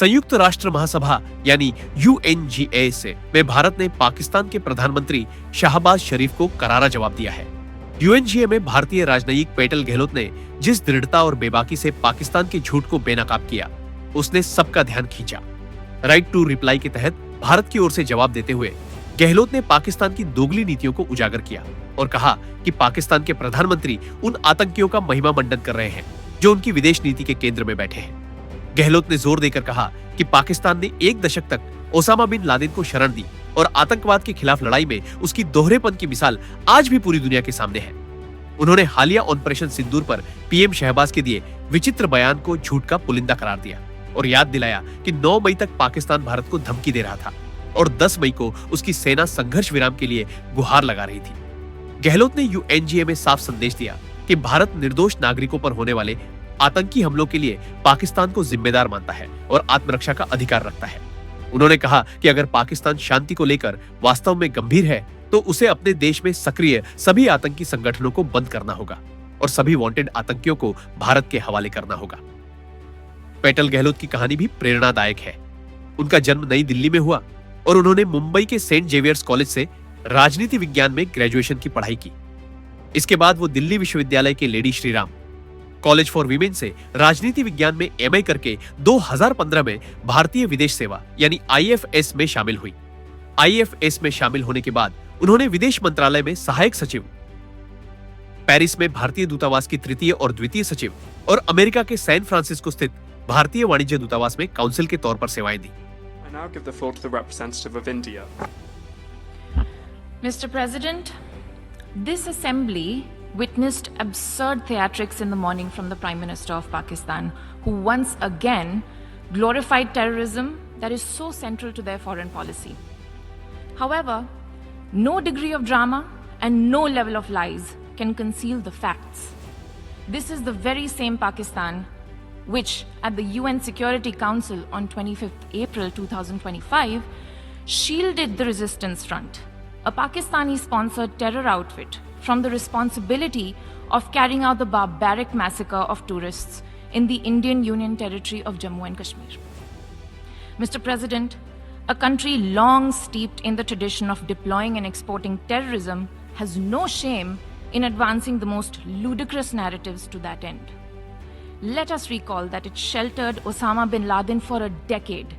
संयुक्त राष्ट्र महासभा यानी यूएनजीए से में भारत ने पाकिस्तान के प्रधानमंत्री शाहबाज शरीफ को करारा जवाब दिया है। यूएनजीए में भारतीय राजनयिक पेटल गहलोत ने जिस दृढ़ता और बेबाकी से पाकिस्तान के झूठ को बेनकाब किया, उसने सबका ध्यान खींचा। राइट टू रिप्लाई के तहत भारत की ओर से जवाब देते हुए गहलोत ने पाकिस्तान की दोगली नीतियों को उजागर किया और कहा कि पाकिस्तान के प्रधानमंत्री उन आतंकियों का महिमा मंडन कर रहे हैं जो उनकी विदेश नीति के केंद्र में बैठे हैं। गहलोत ने जोर देकर कहा कि पाकिस्तान ने 1 दशक तक ओसामा बिन लादेन को शरण दी और आतंकवाद के खिलाफ लड़ाई में उसकी दोहरेपन की मिसाल आज भी पूरी दुनिया के सामने है। उन्होंने हालिया ऑपरेशन सिंदूर पर पीएम शहबाज के दिए विचित्र बयान को झूठ का पुलिंदा करार दिया और याद दिलाया कि 9 मई तक पाकिस्तान भारत को धमकी दे रहा था और 10 मई को उसकी सेना संघर्ष विराम के लिए गुहार लगा रही थी। गहलोत ने यूएनजीए में साफ संदेश दिया कि भारत निर्दोष नागरिकों पर होने वाले आतंकी हमलों के लिए पाकिस्तान को जिम्मेदार मानता है और आत्मरक्षा का अधिकार रखता है। उन्होंने कहा कि अगर पाकिस्तान शांति को लेकर वास्तव में गंभीर है तो उसे अपने देश में सक्रिय सभी आतंकी संगठनों को बंद करना होगा और सभी वांटेड आतंकियों को भारत के हवाले करना होगा। पेटल गहलोत की कहानी भी प्रेरणादायक है। उनका जन्म नई दिल्ली में हुआ और उन्होंने मुंबई के सेंट जेवियर्स कॉलेज से राजनीति विज्ञान में ग्रेजुएशन की पढ़ाई की। इसके बाद वो दिल्ली विश्वविद्यालय के lady Shriram college for women से राजनीति विज्ञान में एमए करके 2015 में भारतीय विदेश सेवा यानी आईएफएस में शामिल हुई। आईएफएस में शामिल होने के बाद उन्होंने विदेश मंत्रालय में सहायक सचिव, पेरिस में भारतीय दूतावास की तृतीय और द्वितीय सचिव और अमेरिका के सैन फ्रांसिस्को स्थित भारतीय वाणिज्य दूतावास में काउंसिल के तौर पर सेवाएं दी। Now give the floor to the representative of India. Mr. President, this assembly witnessed absurd theatrics in the morning from the Prime Minister of Pakistan, who once again glorified terrorism that is so central to their foreign policy. However, no degree of drama and no level of lies can conceal the facts. This is the very same Pakistan which, at the UN Security Council on 25th April 2025, shielded the Resistance Front, a Pakistani-sponsored terror outfit, from the responsibility of carrying out the barbaric massacre of tourists in the Indian Union territory of Jammu and Kashmir. Mr. President, a country long steeped in the tradition of deploying and exporting terrorism has no shame in advancing the most ludicrous narratives to that end. Let us recall that it sheltered Osama bin Laden for a decade,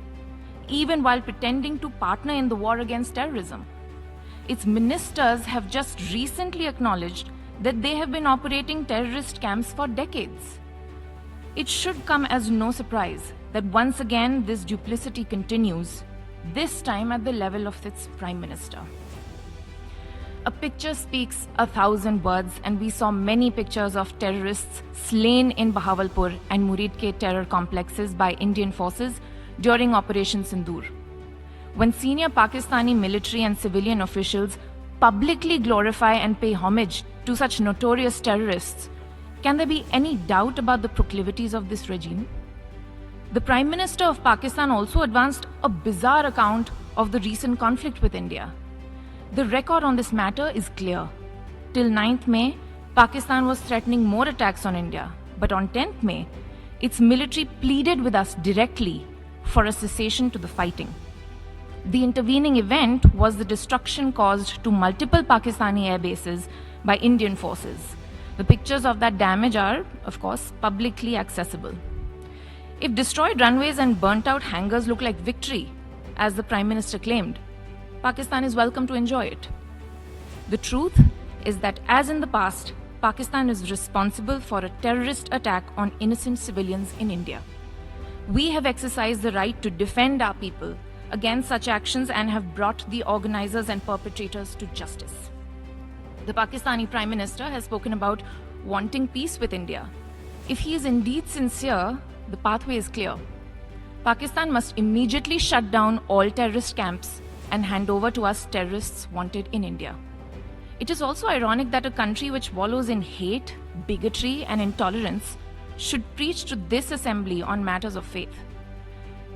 even while pretending to partner in the war against terrorism. Its ministers have just recently acknowledged that they have been operating terrorist camps for decades. It should come as no surprise that once again this duplicity continues, this time at the level of its Prime Minister. A picture speaks 1,000 words, and we saw many pictures of terrorists slain in Bahawalpur and Muridke terror complexes by Indian forces during Operation Sindoor. When senior Pakistani military and civilian officials publicly glorify and pay homage to such notorious terrorists, can there be any doubt about the proclivities of this regime? The Prime Minister of Pakistan also advanced a bizarre account of the recent conflict with India. The record on this matter is clear. Till 9th May, Pakistan was threatening more attacks on India. But on 10th May, its military pleaded with us directly for a cessation to the fighting. The intervening event was the destruction caused to multiple Pakistani air bases by Indian forces. The pictures of that damage are, of course, publicly accessible. If destroyed runways and burnt out hangars look like victory, as the Prime Minister claimed, Pakistan is welcome to enjoy it. The truth is that, as in the past, Pakistan is responsible for a terrorist attack on innocent civilians in India. We have exercised the right to defend our people against such actions and have brought the organizers and perpetrators to justice. The Pakistani Prime Minister has spoken about wanting peace with India. If he is indeed sincere, the pathway is clear. Pakistan must immediately shut down all terrorist camps and hand over to us terrorists wanted in India. It is also ironic that a country which wallows in hate, bigotry, and intolerance should preach to this assembly on matters of faith.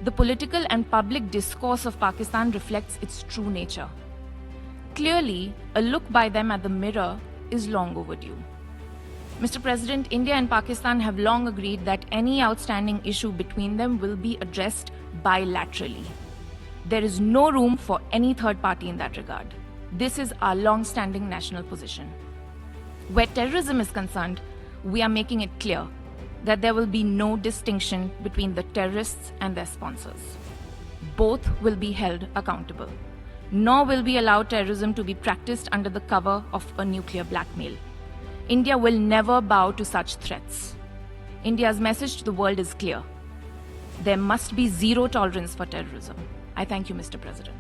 The political and public discourse of Pakistan reflects its true nature. Clearly, a look by them at the mirror is long overdue. Mr. President, India and Pakistan have long agreed that any outstanding issue between them will be addressed bilaterally. There is no room for any third party in that regard. This is our long-standing national position. Where terrorism is concerned, we are making it clear that there will be no distinction between the terrorists and their sponsors. Both will be held accountable. Nor will we allow terrorism to be practiced under the cover of a nuclear blackmail. India will never bow to such threats. India's message to the world is clear. There must be zero tolerance for terrorism. I thank you, Mr. President.